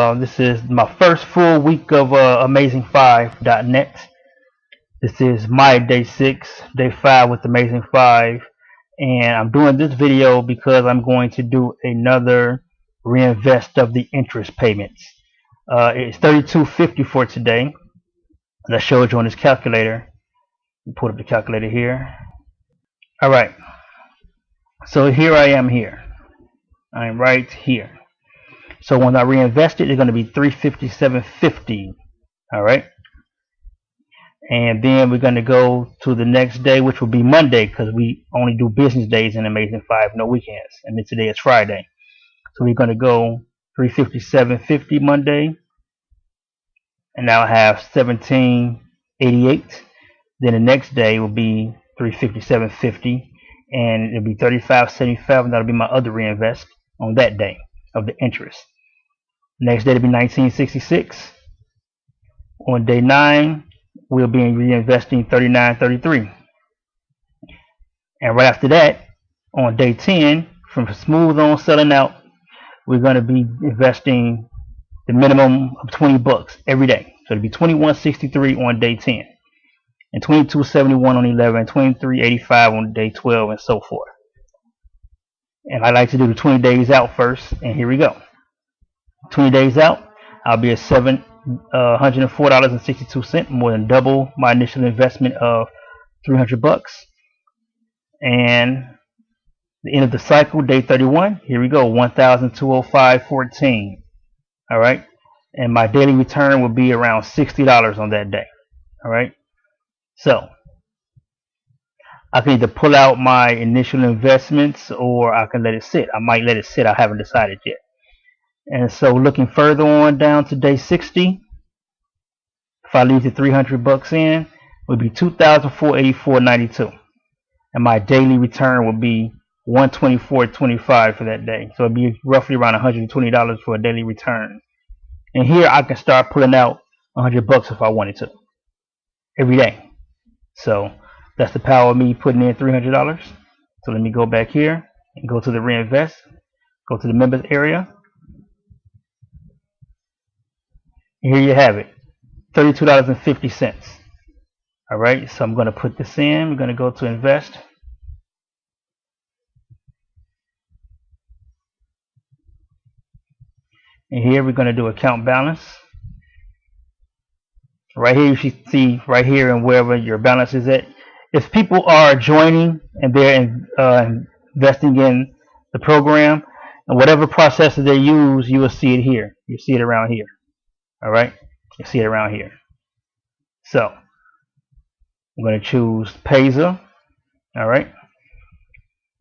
This is my first full week of Amazing5.net. This is my day 6, day 5 with Amazing5, and I'm doing this video because I'm going to do another reinvest of the interest payments. It's $32.50 for today, as I showed you on this calculator. Put up the calculator here. Alright, so here I am here. I'm right here. So when I reinvest it, it's going to be $357.50. Alright. And then we're going to go to the next day, which will be Monday, because we only do business days in Amazing5, no weekends. And then today is Friday. So we're going to go $357.50 Monday. And now I have $17.88. Then the next day will be $357.50. And it'll be $35.75. And that'll be my other reinvest on that day of the interest. Next day to be $19.66. On day 9, we'll be reinvesting $39.33. And right after that, on day 10, from smooth on selling out, we're going to be investing the minimum of $20 every day. So it'll be $21.63 on day 10, and $22.71 on 11, $23.85 on day 12, and so forth. And I like to do the 20 days out first, and here we go. 20 days out, I'll be at $104.62, more than double my initial investment of $300. And the end of the cycle, day 31, here we go, $1,205.14. All right, and my daily return will be around $60 on that day. All right, so I can either pull out my initial investments or I can let it sit. I might let it sit. I haven't decided yet. And so looking further on down to day 60, if I leave the $300 in, it would be $2,484.92, and my daily return will be $124.25 for that day. So it'd be roughly around $120 for a daily return. And here I can start pulling out $100 if I wanted to every day. So that's the power of me putting in $300. So let me go back here and go to the reinvest, go to the members area. Here you have it, $32.50. Alright, so I'm going to put this in. We're going to go to invest. And here we're going to do account balance. Right here you should see right here and wherever your balance is at. If people are joining and they're investing in the program, and whatever processor they use, you will see it here. You see it around here. Alright, you see it around here. So I'm going to choose Payza. Alright,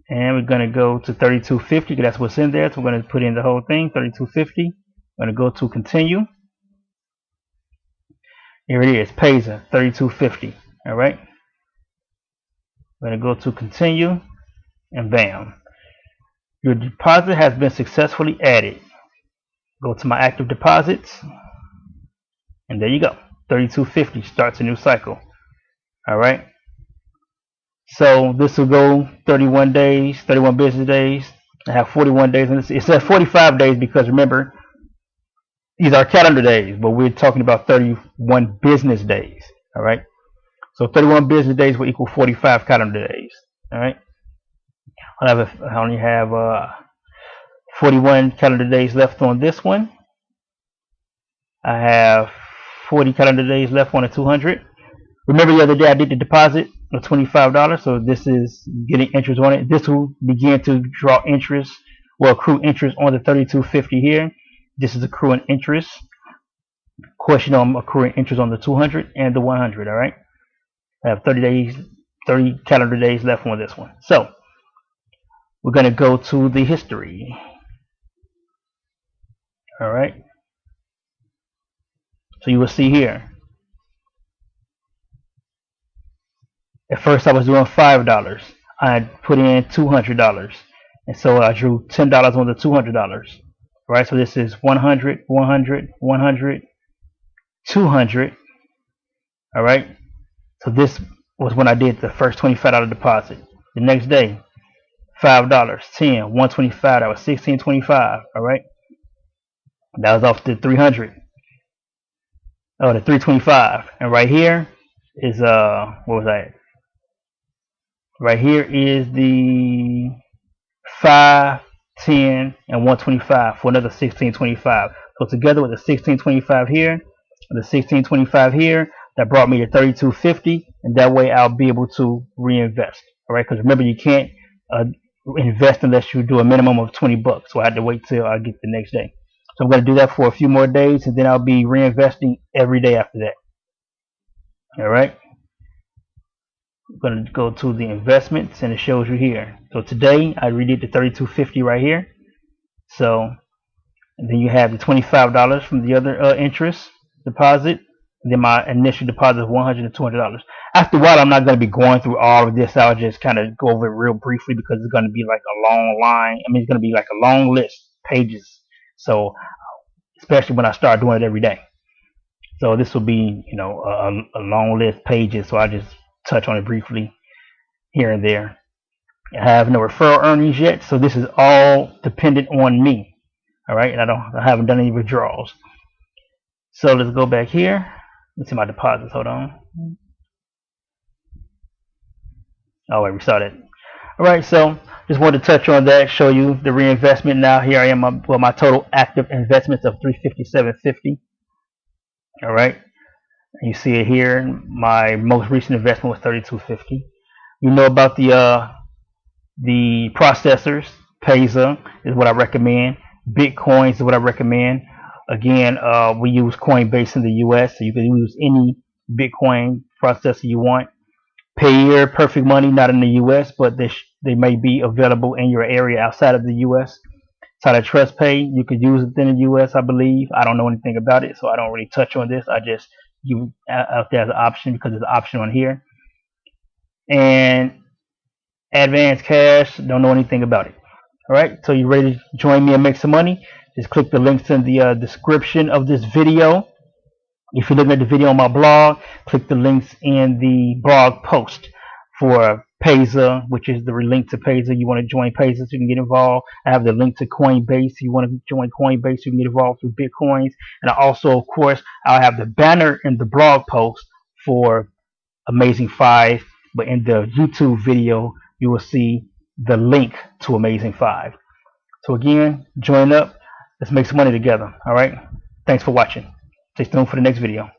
and we're going to go to $32.50 because that's what's in there. So we're going to put in the whole thing, $32.50. I'm going to go to continue. Here it is, Payza, $32.50. Alright, I'm going to go to continue, and bam, your deposit has been successfully added. Go to my active deposits. And there you go, $32.50 starts a new cycle. Alright, so this will go 31 days, 31 business days. I have 41 days, and it says 45 days because remember, these are calendar days, but we're talking about 31 business days. Alright, so 31 business days will equal 45 calendar days. Alright, I only have 41 calendar days left on this one. I have 40 calendar days left on a 200. Remember the other day I did the deposit of $25, so this is getting interest on it. This will begin to draw interest, or accrue interest on the $32.50 here. This is accruing interest. Question on accruing interest on the 200 and the 100. All right, I have 30 calendar days left on this one. So we're going to go to the history. All right. So you will see here, at first I was doing $5. I put in $200, and so I drew $10 on the $200. Right, so this is 100, 100, 100, 200. All right, so this was when I did the first $25 deposit. The next day, $5, 10, 125. That was $16.25. All right. That was off the 300. Oh, the 325. And right here is what was that? Right here is the 5, 10, and 125 for another 1625. So together with the 1625 here, and the 1625 here, that brought me to 3250, and that way I'll be able to reinvest. All right, because remember you can't invest unless you do a minimum of 20 bucks. So I had to wait till I get the next day. So I'm going to do that for a few more days, and then I'll be reinvesting every day after that. All right. I'm going to go to the investments, and it shows you here. So today I redid the 3250 right here. So and then you have the $25 from the other interest deposit. And then my initial deposit of $100 and $200. After a while, I'm not going to be going through all of this. I'll just kind of go over it real briefly because it's going to be like a long line. I mean, it's going to be like a long list, pages. So especially when I start doing it every day. So this will be, you know, a long list, pages. So I just touch on it briefly here and there. I have no referral earnings yet, so this is all dependent on me. All right, and I haven't done any withdrawals. So let's go back here. Let's see my deposits. Hold on. Oh wait, we saw that. All right, so just wanted to touch on that, show you the reinvestment. Now here I am, my total active investments of $357.50. All right, you see it here. My most recent investment was $32.50. You know about the processors. Payza is what I recommend. Bitcoins is what I recommend. Again, we use Coinbase in the US, so you can use any Bitcoin processor you want. Payeer, Perfect Money, not in the US, but they may be available in your area outside of the US. Outside of TrustPay, you could use it in the US, I believe. I don't know anything about it, so I don't really touch on this. I just give it out there as an option because it's an option on here. And Advanced Cash, don't know anything about it. All right, so you ready to join me and make some money? Just click the links in the description of this video. If you're looking at the video on my blog, click the links in the blog post for Payza, which is the link to Payza. You want to join Payza so you can get involved. I have the link to Coinbase. You want to join Coinbase so you can get involved through Bitcoins. And I also, of course, I'll have the banner in the blog post for Amazing5, but in the YouTube video, you will see the link to Amazing5. So again, join up. Let's make some money together. All right. Thanks for watching. Stay tuned for the next video.